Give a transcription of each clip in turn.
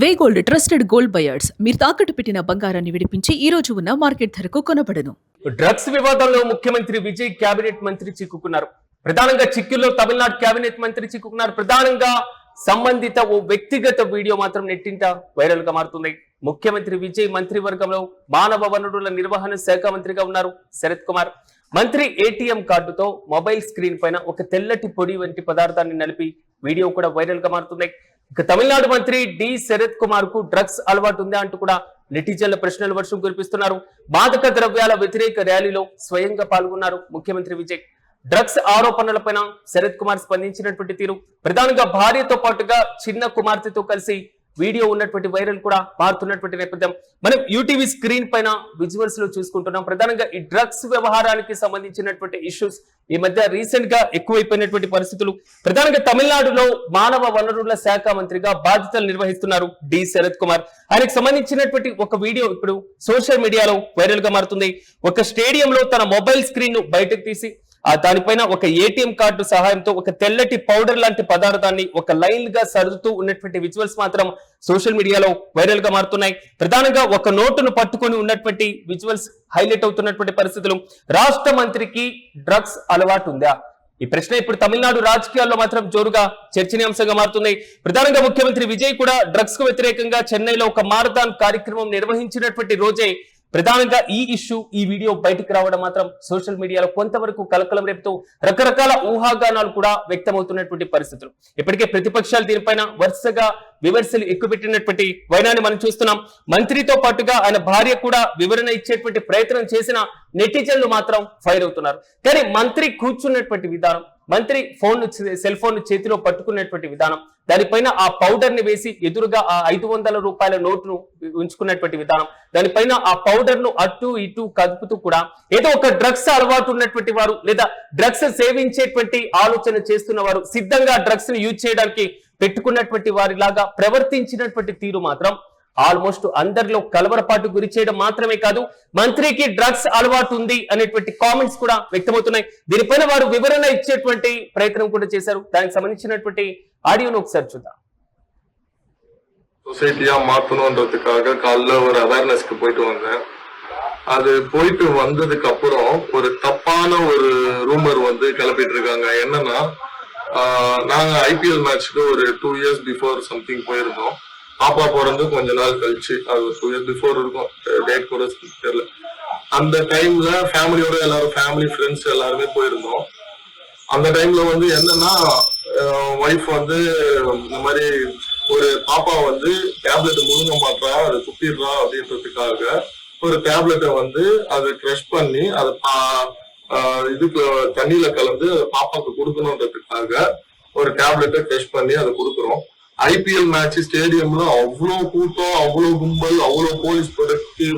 వే gold trusted gold buyers మీరు తాకట్టు పెట్టిన బంగారాన్ని విడిపించి ఈ రోజు ఉన్న మార్కెట్ ధరకు కొనబడను. డ్రగ్స్ వివాదంలో ముఖ్యమంత్రి విజయ్ కేబినెట్ మంత్రి చిక్కుకున్నారు. ప్రధానంగా చిక్కుల్లో తమిళనాడు కేబినెట్ మంత్రి చిక్కుకున్నారు. ప్రధానంగా సంబంధిత ఓ వ్యక్తిగత వీడియో మాత్రం నెట్టింట వైరల్ గా మారుతుంది. ముఖ్యమంత్రి విజయ్ మంత్రివర్గంలో మానవ వనరుల నిర్వహణ శాఖ మంత్రిగా ఉన్నారు శరత్ కుమార్. మంత్రి ఏటీఎం కార్డుతో మొబైల్ స్క్రీన్ పైన ఒక తెల్లటి పొడి వంటి పదార్థాన్ని నలిపి వీడియో కూడా వైరల్ గా మారుతుంది. ఇక తమిళనాడు మంత్రి డి శరత్ కుమార్ కు డ్రగ్స్ అలవాటు ఉందా అంటూ కూడా నెటిజన్ల ప్రశ్నల వర్షం కురిపిస్తున్నారు. మాదక ద్రవ్యాల వ్యతిరేక ర్యాలీలో స్వయంగా పాల్గొన్నారు ముఖ్యమంత్రి విజయ్. డ్రగ్స్ ఆరోపణలపైన శరత్ కుమార్ స్పందించినటువంటి తీరు, ప్రధానంగా భార్యతో పాటుగా చిన్న కుమార్తెతో కలిసి వీడియో ఉన్నటువంటి వైరల్ కూడా మారుతున్నటువంటి నేపథ్యం మనం యూటీవీ స్క్రీన్ పైన విజువల్స్ లో చూసుకుంటున్నాం. ప్రధానంగా ఈ డ్రగ్స్ వ్యవహారానికి సంబంధించినటువంటి ఇష్యూస్ ఈ మధ్య రీసెంట్ గా ఎక్కువైపోయినటువంటి పరిస్థితులు. ప్రధానంగా తమిళనాడులో మానవ వనరుల శాఖ మంత్రిగా బాధ్యతలు నిర్వహిస్తున్నారు డి శరత్ కుమార్. ఆయనకు సంబంధించినటువంటి ఒక వీడియో ఇప్పుడు సోషల్ మీడియాలో వైరల్ గా మారుతుంది. ఒక స్టేడియంలో తన మొబైల్ స్క్రీన్ ను బయటకు తీసి దానిపైన ఒక ఏటీఎం కార్డు సహాయంతో ఒక తెల్లటి పౌడర్ లాంటి పదార్థాన్ని ఒక లైన్ గా సర్దుతూ ఉన్నటువంటి విజువల్స్ మాత్రం సోషల్ మీడియాలో వైరల్ గా మారుతున్నాయి. ప్రధానంగా ఒక నోటును పట్టుకొని ఉన్నటువంటి విజువల్స్ హైలైట్ అవుతున్నటువంటి పరిస్థితులు. రాష్ట్ర మంత్రికి డ్రగ్స్ అలవాటు ఉందా? ఈ ప్రశ్న ఇప్పుడు తమిళనాడు రాజకీయాల్లో మాత్రం జోరుగా చర్చనీయాంశంగా మారుతుంది. ప్రధానంగా ముఖ్యమంత్రి విజయ్ కూడా డ్రగ్స్ కు వ్యతిరేకంగా చెన్నైలో ఒక మారథాన్ కార్యక్రమం నిర్వహించినటువంటి రోజే ప్రధానంగా ఈ వీడియో బయటకు రావడం మాత్రం సోషల్ మీడియాలో కొంతవరకు కలకలం రేపుతూ రకరకాల ఊహాగానాలు కూడా వ్యక్తమవుతున్నటువంటి పరిస్థితులు. ఇప్పటికే ప్రతిపక్షాలు దీనిపైన వరుసగా విమర్శలు ఎక్కుపెట్టినటువంటి వైనాన్ని మనం చూస్తున్నాం. మంత్రితో పాటుగా ఆయన భార్య కూడా వివరణ ఇచ్చేటువంటి ప్రయత్నం చేసిన నెటిజన్లు మాత్రం ఫైర్ అవుతున్నారు. కానీ మంత్రి కూర్చున్నటువంటి విధానం, మంత్రి సెల్ ఫోన్ చేతిలో పట్టుకున్నటువంటి విధానం, దానిపైన ఆ పౌడర్ ని వేసి ఎదురుగా ఆ 500 రూపాయల నోటును ఉంచుకున్నటువంటి విధానం, దానిపైన ఆ పౌడర్ ను అటు ఇటు కదుపుతూ కూడా ఏదో ఒక డ్రగ్స్ అలవాటు ఉన్నటువంటి వారు లేదా డ్రగ్స్ సేవించేటువంటి ఆలోచన చేస్తున్న వారు సిద్ధంగా డ్రగ్స్ ని యూజ్ చేయడానికి పెట్టుకున్నటువంటి వారిలాగా ప్రవర్తించినటువంటి తీరు మాత్రం ఆల్మోస్ట్ అందరిలో కలవరపాటు గురి చేయడం మాత్రమే కాదు, మంత్రికి డ్రగ్స్ అలవాటు ఉంది అనేటువంటి కామెంట్స్ కూడా వ్యక్తమవుతున్నాయి. దీనిపైన వారు వివరణ ఇచ్చేటువంటి ప్రయత్నం కూడా చేశారు. దానికి సంబంధించినటువంటి ఆడియోను ఒకసారి చూద్దాం. சொசைட்டியா மாத்தணும்ன்றதுக்காக காலைல ஒரு அவேர்னஸ்க்கு போயிட்டு வந்தேன். அது போயிட்டு வந்ததுக்கு அப்புறம் ஒரு தப்பான ஒரு ரூமர் வந்து கிளப்பிட்டு இருக்காங்க. என்னன்னா, நாங்க ஐபிஎல் மேட்ச்க்கு ஒரு 2 years பிஃபோர் சம்திங் போயிருந்தோம். பாப்பா பிறந்து கொஞ்ச நாள் கழிச்சு, அது 2 years பிஃபோர் இருக்கும், டேட் கூட தெரியல. அந்த டைம்ல ஃபேமிலியோட எல்லாரும் ஃபேமிலி ஃப்ரெண்ட்ஸ் எல்லாருமே போயிருந்தோம். அந்த டைம்ல வந்து என்னன்னா, ஒய்ஃப் வந்து இந்த மாதிரி ஒரு பாப்பா வந்து டேப்லெட் முழுங்க மாட்டா, அதை துப்பிடுறா அப்படின்றதுக்காக ஒரு டேப்லெட்டை வந்து அதை க்ரஷ் பண்ணி அதை இதுக்கு தண்ணியில கலந்து அதை பாப்பாக்கு கொடுக்கணுன்றதுக்காக ஒரு டேப்லெட்டை க்ரஷ் பண்ணி அதை கொடுக்குறோம். ஐபிஎல் மேட்ச் ஸ்டேடியம்ல அவ்வளோ கூட்டம், அவ்வளோ கும்பல், அவ்வளோ போலீஸ்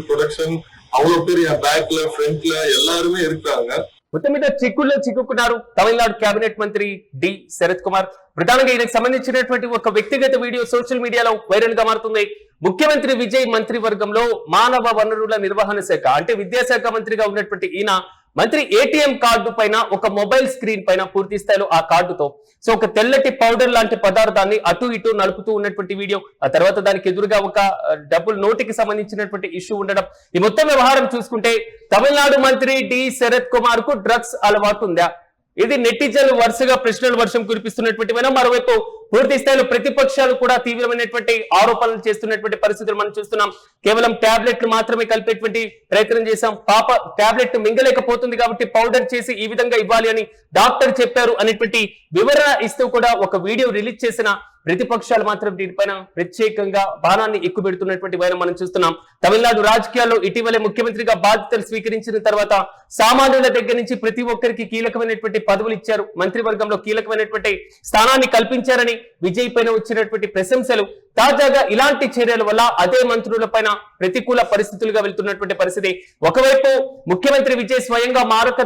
ப்ரொடக்ஷன், அவ்வளோ பேர் என் பேக்ல ஃப்ரண்ட்ல எல்லாருமே இருக்காங்க. మొత్తం మీద చిక్కుల్లో చిక్కుకున్నారు తమిళనాడు కేబినెట్ మంత్రి డి శరత్ కుమార్. ప్రధానంగా ఈయనకు సంబంధించినటువంటి ఒక వ్యక్తిగత వీడియో సోషల్ మీడియాలో వైరల్ గా మారుతుంది. ముఖ్యమంత్రి విజయ్ మంత్రివర్గంలో మానవ వనరుల నిర్వహణ శాఖ అంటే విద్యాశాఖ మంత్రిగా ఉన్నటువంటి ఈయన మంత్రి ఏటీఎం కార్డు పైన ఒక మొబైల్ స్క్రీన్ పైన పూర్తి స్థాయిలో ఆ కార్డుతో ఒక తెల్లటి పౌడర్ లాంటి పదార్థాన్ని అటు ఇటు నలుపుతూ ఉన్నటువంటి వీడియో, ఆ తర్వాత దానికి ఎదురుగా ఒక డబ్బులు నోటికి సంబంధించినటువంటి ఇష్యూ ఉండడం. ఈ మొత్తం వ్యవహారం చూసుకుంటే తమిళనాడు మంత్రి డి శరత్ కుమార్ కు డ్రగ్స్ అలవాటు ఉందా? ఇది నెటిజన్లు వరుసగా ప్రశ్నల వర్షం కురిపిస్తున్నటువంటి మరోవైపు పూర్తి స్థాయిలో ప్రతిపక్షాలు కూడా తీవ్రమైనటువంటి ఆరోపణలు చేస్తున్నటువంటి పరిస్థితులు మనం చూస్తున్నాం. కేవలం టాబ్లెట్లు మాత్రమే కలిపేటువంటి ప్రయత్నం చేశాం, పాప టాబ్లెట్ మింగలేకపోతుంది కాబట్టి పౌడర్ చేసి ఈ విధంగా ఇవ్వాలి అని డాక్టర్ చెప్పారు అనేటువంటి వివరణ ఇస్తూ కూడా ఒక వీడియో రిలీజ్ చేసిన ప్రతిపక్షాలు మాత్రం దీనిపైన ప్రత్యేకంగా బాణాన్ని ఎక్కుపెడుతున్నటువంటి వైరం మనం చూస్తున్నాం. తమిళనాడు రాజకీయాల్లో ఇటీవలే ముఖ్యమంత్రిగా బాధ్యతలు స్వీకరించిన తర్వాత సామాన్యుల దగ్గర నుంచి ప్రతి ఒక్కరికి కీలకమైనటువంటి పదవులు ఇచ్చారు, మంత్రివర్గంలో కీలకమైనటువంటి స్థానాన్ని కల్పించారని విజయ్ పైన వచ్చినటువంటి ప్రశంసలు తాజాగా ఇలాంటి చర్యల వల్ల అదే మంత్రుల పైన ప్రతికూల పరిస్థితులుగా వెళ్తున్నటువంటి పరిస్థితి. ఒకవైపు ముఖ్యమంత్రి విజయ్ స్వయంగా మాదక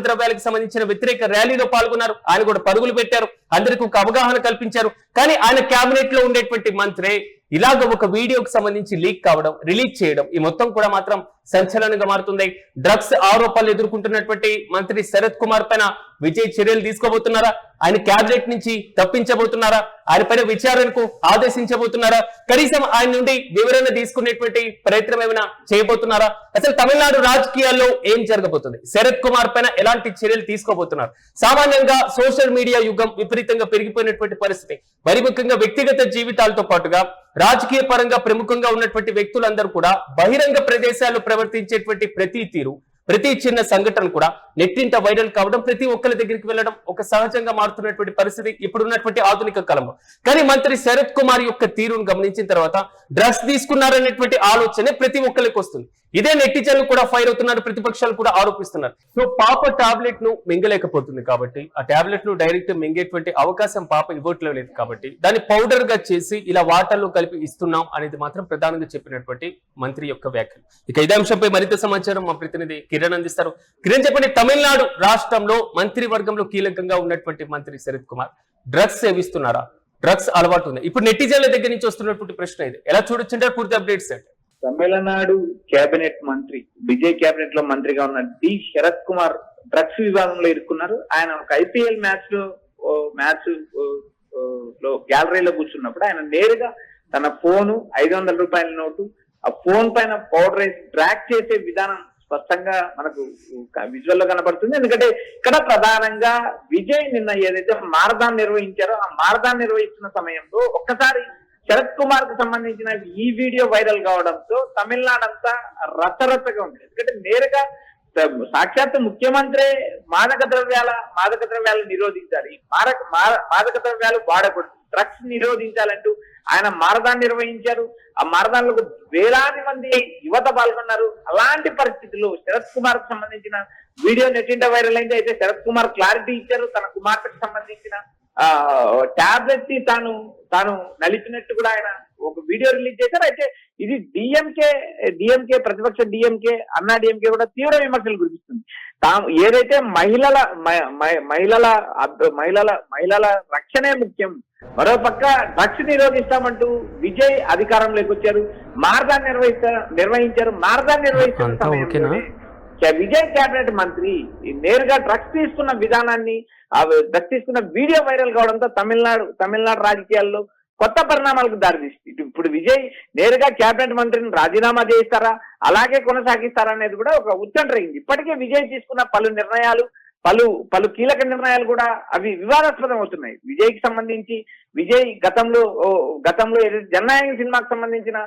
ద్రవ్యాలకు సంబంధించిన వ్యతిరేక ర్యాలీలో పాల్గొన్నారు, ఆయన కూడా పరుగులు పెట్టారు, అందరికీ ఒక అవగాహన కల్పించారు. కానీ ఆయన కేబినెట్ లో ఉండేటువంటి మంత్రి ఇలాగ ఒక వీడియోకి సంబంధించి లీక్ కావడం, రిలీజ్ చేయడం, ఈ మొత్తం కూడా మాత్రం సంచలనంగా మారుతుంది. డ్రగ్స్ ఆరోపణలు ఎదుర్కొంటున్నటువంటి మంత్రి శరత్ కుమార్ పైన విజయ్ చర్యలు తీసుకోబోతున్నారా? ఆయన క్యాబినెట్ నుంచి తప్పించబోతున్నారా? ఆయన పైన విచారణకు ఆదేశించబోతున్నారా? కనీసం ఆయన నుండి వివరణ తీసుకునేటువంటి ప్రయత్నం ఏమైనా చేయబోతున్నారా? అసలు తమిళనాడు రాజకీయాల్లో ఏం జరగబోతుంది? శరత్ కుమార్ పైన ఎలాంటి చర్యలు తీసుకోబోతున్నారు? సామాన్యంగా సోషల్ మీడియా యుగం విపరీతంగా పెరిగిపోయినటువంటి పరిస్థితి, మరి ముఖ్యంగా వ్యక్తిగత జీవితాలతో పాటుగా రాజకీయ పరంగా ప్రముఖంగా ఉన్నటువంటి వ్యక్తులందరూ కూడా బహిరంగ ప్రదేశాల్లో ప్రవర్తించేటువంటి ప్రతి తీరు, ప్రతి చిన్న సంఘటన కూడా నెట్టింట వైరల్ కావడం, ప్రతి ఒక్కరి దగ్గరికి వెళ్ళడం ఒక సహజంగా మారుతున్నటువంటి పరిస్థితి ఇప్పుడున్నటువంటి ఆధునిక కాలంలో. కానీ మంత్రి శరత్ కుమార్ యొక్క తీరును గమనించిన తర్వాత డ్రగ్స్ తీసుకున్నారనేటువంటి ఆలోచనే ప్రతి ఒక్కరికి వస్తుంది. ఇదే నెట్టిజన్లు కూడా ఫైర్ అవుతున్నారు, ప్రతిపక్షాలు కూడా ఆరోపిస్తున్నారు. సో పాప టాబ్లెట్ ను మింగలేకపోతుంది కాబట్టి, ఆ టాబ్లెట్ ను డైరెక్ట్ మింగేటువంటి అవకాశం పాప ఇవ్వట్లేదు కాబట్టి దాన్ని పౌడర్ గా చేసి ఇలా వాటర్ లో కలిపి ఇస్తున్నాం అనేది మాత్రం ప్రధానంగా చెప్పినటువంటి మంత్రి యొక్క వ్యాఖ్యలు. ఇక ఇదే అంశంపై మరింత సమాచారం మా ప్రతినిధి కిరణ్ అందిస్తారు. కిరణ్, చెప్పండి, తమిళనాడు రాష్ట్రంలో మంత్రివర్గంలో కీలకంగా ఉన్నటువంటి మంత్రి శరత్ కుమార్ డ్రగ్స్ సేవిస్తున్నారా? డ్రగ్స్ అలవాటు ఉంది. ఇప్పుడు నెటిజన్ల దగ్గర నుంచి వస్తున్నటువంటి ప్రశ్న ఇది, ఎలా చూడొచ్చు? పూర్తి అప్డేట్స్ ఏంటి? తమిళనాడు కేబినెట్ మంత్రి, విజయ్ కేబినెట్ లో మంత్రిగా ఉన్న డి శరత్ కుమార్ డ్రగ్స్ విభాగంలో ఇరుక్కున్నారు. ఆయన ఒక ఐపీఎల్ మ్యాచ్ లో గ్యాలరీలో కూర్చున్నప్పుడు ఆయన నేరుగా తన ఫోను, 500 రూపాయల నోటు, ఆ ఫోన్ పైన పౌడర్ వేసి ట్రాక్ చేసే విధానం స్పష్టంగా మనకు విజువల్ లో కనబడుతుంది. ఎందుకంటే ఇక్కడ ప్రధానంగా విజయ్ నిన్న ఏదైతే మారథాన్ నిర్వహించారో, ఆ మారథాన్ నిర్వహిస్తున్న సమయంలో ఒక్కసారి శరత్ కుమార్ కు సంబంధించిన ఈ వీడియో వైరల్ కావడంతో తమిళనాడు అంతా రచ్చరచ్చగా ఉంది. ఎందుకంటే నేరుగా సాక్షాత్ ముఖ్యమంత్రి మాదక ద్రవ్యాలు నిరోధించాలి, మాదక ద్రవ్యాలు వాడకూడదు, డ్రగ్స్ నిరోధించాలంటూ ఆయన మారథాన్ నిర్వహించారు. ఆ మారథాన్లో వేలాది మంది యువత పాల్గొన్నారు. అలాంటి పరిస్థితుల్లో శరత్ కుమార్ కు సంబంధించిన వీడియో నెట్టింట వైరల్ అయింది. అయితే శరత్ కుమార్ క్లారిటీ ఇచ్చారు, తన కుమార్తెకు సంబంధించిన టాబ్లెట్ ని తాను నలిపినట్టు కూడా ఆయన ఒక వీడియో రిలీజ్ చేశారు. అయితే ఇది డిఎంకే ప్రతిపక్ష అన్నా డిఎంకే కూడా తీవ్ర విమర్శలు కురిపిస్తుంది. తాము ఏదైతే మహిళల రక్షణే ముఖ్యం, మరోపక్క డ్రగ్స్ నిరోధిస్తామంటూ విజయ్ అధికారంలోకి వచ్చారు, మారథాన్ నిర్వహించారు. మారథాన్ నిర్వహిస్తున్న సమయంలో విజయ్ కేబినెట్ మంత్రి నేరుగా డ్రగ్స్ తీసుకున్న విధానాన్ని, డ్రగ్స్ తీసుకున్న వీడియో వైరల్ కావడంతో తమిళనాడు రాజకీయాల్లో కొత్త పరిణామాలకు దారితీస్తుంది. ఇప్పుడు విజయ్ నేరుగా కేబినెట్ మంత్రిని రాజీనామా చేయిస్తారా, అలాగే కొనసాగిస్తారా అనేది కూడా ఒక ఉత్కంఠ రేగింది. ఇప్పటికే విజయ్ తీసుకున్న పలు కీలక నిర్ణయాలు కూడా అవి వివాదాస్పదం అవుతున్నాయి. విజయ్కి సంబంధించి విజయ్ గతంలో జననాయక సినిమాకు సంబంధించిన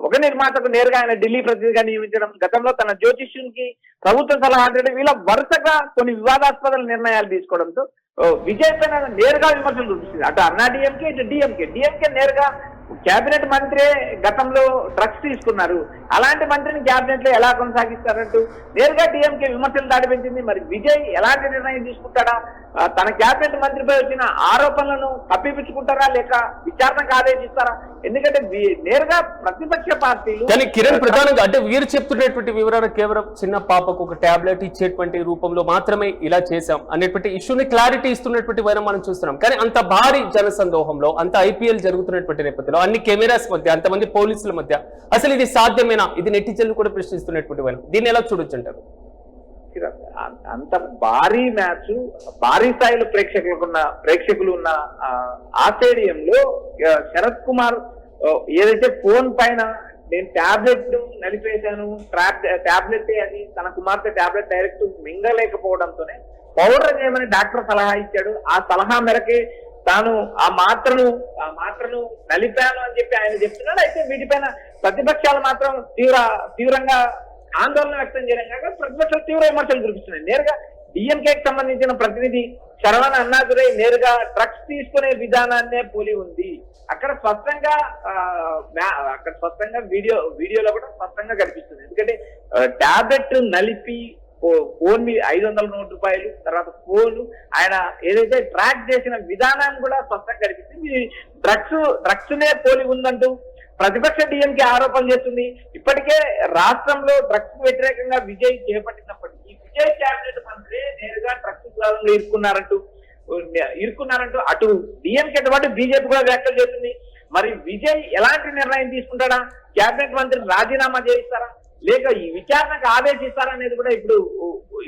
ఒక నిర్మాతకు నేరుగా ఆయన ఢిల్లీ ప్రతినిధిగా నియమించడం, గతంలో తన జ్యోతిష్యునికి ప్రభుత్వ సలహా వీళ్ళ వరుసగా కొన్ని వివాదాస్పద నిర్ణయాలు తీసుకోవడంతో విజయ్ పైన నేరుగా విమర్శలు చూపిస్తుంది. అటు అన్నా డిఎంకే, ఇటు డిఎంకే నేరుగా కేబినెట్ మంత్రే గతంలో డ్రగ్స్ తీసుకున్నారు, అలాంటి మంత్రిని కేబినెట్ లో ఎలా కొనసాగిస్తారంటూ నేరుగా డిఎంకే విమర్శలు దాడిపెట్టింది. మరి విజయ్ ఎలాంటి నిర్ణయం తీసుకుంటాడా? తన కేబినెట్ మంత్రిపై వచ్చిన ఆరోపణలను కప్పిపుచ్చుకుంటారా, లేక విచారణకు ఆదేశిస్తారా? ఎందుకంటే నేరుగా ప్రతిపక్ష పార్టీలు. కానీ కిరణ్, ప్రధానంగా అంటే వీరు చెప్తున్నటువంటి వివరణ కేవలం చిన్న పాపకు ఒక టాబ్లెట్ ఇచ్చేటువంటి రూపంలో మాత్రమే ఇలా చేశాం అనేటువంటి ఇష్యూని క్లారిటీ ఇస్తున్నటువంటి వైరం మనం చూస్తున్నాం. కానీ అంత భారీ జనసందోహంలో, అంత ఐపీఎల్ జరుగుతున్నటువంటి నేపథ్యంలో, అన్ని కెమెరాస్ మధ్య, అంతమంది పోలీసుల మధ్య అసలు ఇది సాధ్యమేనా? ఇది నెటిజన్లు కూడా ప్రశ్నిస్తున్నటువంటి వైరం. దీన్ని ఎలా చూడొచ్చు అంటారు? అంత భారీ మ్యాచ్, భారీ స్థాయిలో ప్రేక్షకులు ఉన్న ఆ స్టేడియంలో శరత్ కుమార్ ఏదైతే ఫోన్ పైన నేను టాబ్లెట్ నలిపేశాను, టాబ్లెట్ అది తన కుమార్తె టాబ్లెట్ డైరెక్ట్ మింగలేకపోవడంతోనే పౌడర్ చేయమని డాక్టర్ సలహా ఇచ్చాడు. ఆ సలహా మేరకే తాను ఆ మాత్రను నలిపాను అని చెప్పి ఆయన చెప్తున్నాడు. అయితే వీటిపైన ప్రతిపక్షాలు మాత్రం తీవ్రంగా ఆందోళన వ్యక్తం చేయడం కాక ప్రతిపక్షాలు తీవ్ర విమర్శలు కురిపిస్తున్నాయి. నేరుగా డిఎంకేకి సంబంధించిన ప్రతినిధి శరవణ అన్నాదురై నేరుగా డ్రగ్స్ తీసుకునే విధానాన్నే పోలి ఉంది. అక్కడ స్పష్టంగా వీడియోలో కూడా స్పష్టంగా కనిపిస్తుంది. ఎందుకంటే టాబ్లెట్ నలిపి ఫోన్ మీద 500 రూపాయలు, తర్వాత ఫోన్ ఆయన ఏదైతే ట్రాక్ చేసిన విధానాన్ని కూడా స్పష్టంగా కనిపిస్తుంది. డ్రగ్స్ నే పోలి ఉందంటూ ప్రతిపక్ష డిఎంకే ఆరోపణలు చేస్తుంది. ఇప్పటికే రాష్ట్రంలో డ్రగ్స్ వ్యతిరేకంగా విజయ్ చేపట్టినప్పటికీ విజయ్ కేబినెట్ మంత్రి నేరుగా డ్రగ్స్ విధానంలో ఇరుక్కున్నారంటూ అటు డిఎంకే పాటు బీజేపీ కూడా వ్యాఖ్యలు చేస్తుంది. మరి విజయ్ ఎలాంటి నిర్ణయం తీసుకుంటాడా? కేబినెట్ మంత్రిని రాజీనామా చేయిస్తారా, లేక ఈ విచారణకు ఆదేశిస్తారా అనేది కూడా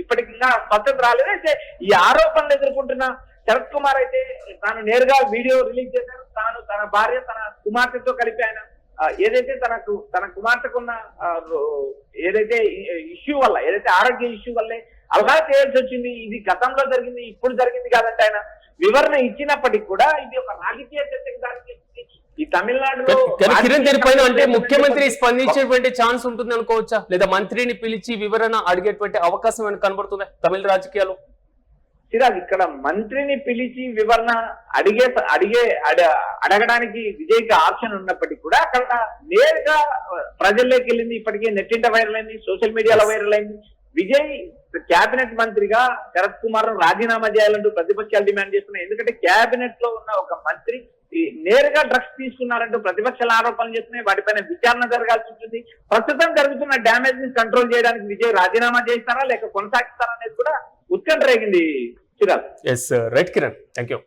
ఇప్పటికి ఇంకా స్పష్టత రాలేదు. అయితే ఈ ఆరోపణలు ఎదుర్కొంటున్న శరత్ కుమార్ అయితే తాను నేరుగా వీడియో రిలీజ్ చేశారు. తాను తన భార్య తన కుమార్తెతో కలిపి ఆయన ఏదైతే తన కుమార్తెకున్న ఏదైతే ఇష్యూ వల్ల, ఏదైతే ఆరోగ్య ఇష్యూ వల్లే అలా చేయాల్సి వచ్చింది, ఇది గతంలో జరిగింది ఇప్పుడు జరిగింది కాదంటే ఆయన వివరణ ఇచ్చినప్పటికీ కూడా ఇది ఒక రాజకీయ చర్చకు దారితీస్తుంది. ఈ తమిళనాడులో కిరణ్ దీనిపైన అంటే ముఖ్యమంత్రి స్పందించేటువంటి ఛాన్స్ ఉంటుంది అనుకోవచ్చా, లేదా మంత్రిని పిలిచి వివరణ అడిగేటువంటి అవకాశం ఏమైనా కనబడుతుందా తమిళ రాజకీయాల్లో? సిరాజ్, ఇక్కడ మంత్రిని పిలిచి వివరణ అడగడానికి విజయ్కి ఆప్షన్ ఉన్నప్పటికీ కూడా అక్కడ నేరుగా ప్రజల్లోకి వెళ్ళింది. ఇప్పటికే నెట్టింట వైరల్ అయింది, సోషల్ మీడియాలో వైరల్ అయింది. విజయ్ కేబినెట్ మంత్రిగా శరత్ కుమార్ రాజీనామా చేయాలంటూ ప్రతిపక్షాలు డిమాండ్ చేస్తున్నాయి. ఎందుకంటే కేబినెట్ లో ఉన్న ఒక మంత్రి నేరుగా డ్రగ్స్ తీసుకున్నారంటూ ప్రతిపక్షాలు ఆరోపణలు చేస్తున్నాయి. వాటిపైన విచారణ జరగాల్సి ఉంటుంది. ప్రస్తుతం జరుగుతున్న డ్యామేజ్ ని కంట్రోల్ చేయడానికి విజయ్ రాజీనామా చేస్తారా లేక కొనసాగిస్తారా అనేది కూడా ఉత్కంఠ రేగింది. Yes right Kiran, thank you.